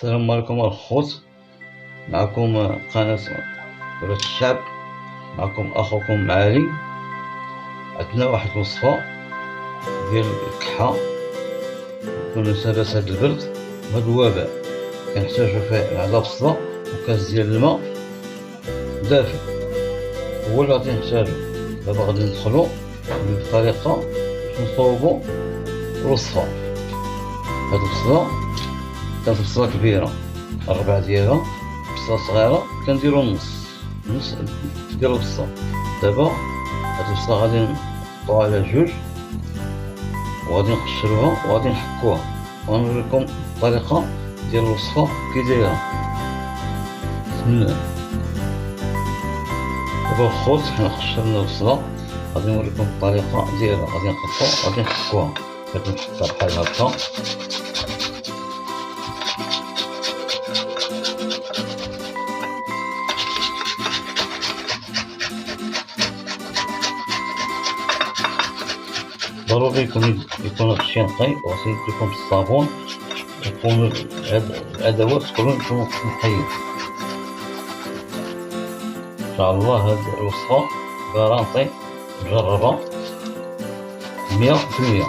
السلام عليكم الخوت. معكم قناة كرة الشعب. معكم أخوكم علي. عندنا واحد الوصفة ديال الكحة بمناسبة هاد البرد وهاد الوباء. كنحتاجو فيه معلقة بصلة وكاس ديال الماء دافئ، هو اللي غادي نحتاجو. دابا غادي ندخلو بالطريقة باش نصوبو الوصفة. هاد البصلة كانت بصلة كبيرة 4 ديالها، بصلة صغيرة كنديرو نص ديال البصلة. دابا هاد البصلة غادي نقطعوها على 2 وغادي نقشروها وغادي نحكوها، وغنوريكم الطريقة ديال الوصفة كي دايرة. بسم الله. دابا الخوت حنا قشرنا البصلة، غادي نوريكم الطريقة ديالها. غادي نقطعو غادي نحكوها، غادي نحكها بحال هكا. ضروري يكون هادشي نقي، وغادي يكون بالصابون، ويكون هاد الادوات كلهم يكونوا نقيين. ان شاء الله هاد الوصفه غارانطي مجربه 100%.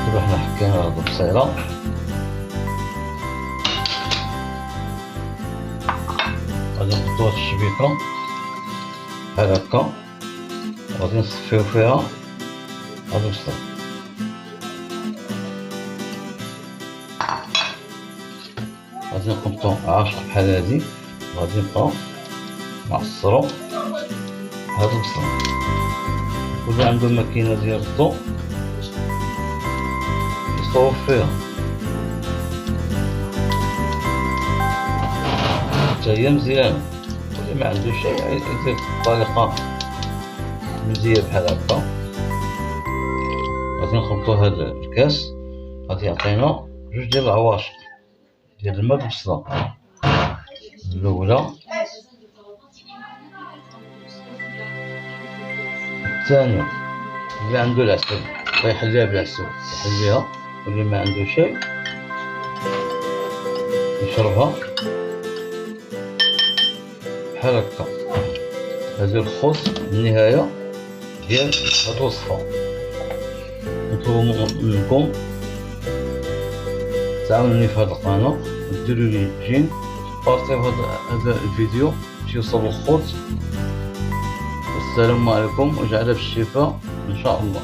دابا حنا حكينا هاد البصيله، غادي نحطو هاد الشبيكه بحال هكا، وغادي نصفيو فيها هاد البصل. غادي نقطعو 10 بحال هادي، وغادي نبقاو نعصرو هاد البصل. واللي عنده ماكينه ديال الضو يصوب فيها حتى هي مزيانه، واللي ما عندوش يدير بطريقه مزيان بحال هكا. غادي نخلطو هاد الكاس، غادي يعطينا 2 ديال العواشق ديال الماء بالبصله. الاولى، الثانيه. اللي عنده العسل يحليها بالعسل يحليها، واللي ما عنده شيء يشربها بحال هكا. هذه الخوت النهايه ديال هاد الوصفه. نطلب منكم تعاونوني في هاد القناه، ديروا لي جيم، بارطيو هذا الفيديو باش يوصل للخوت. والسلام عليكم، وجعله بالشفاء ان شاء الله.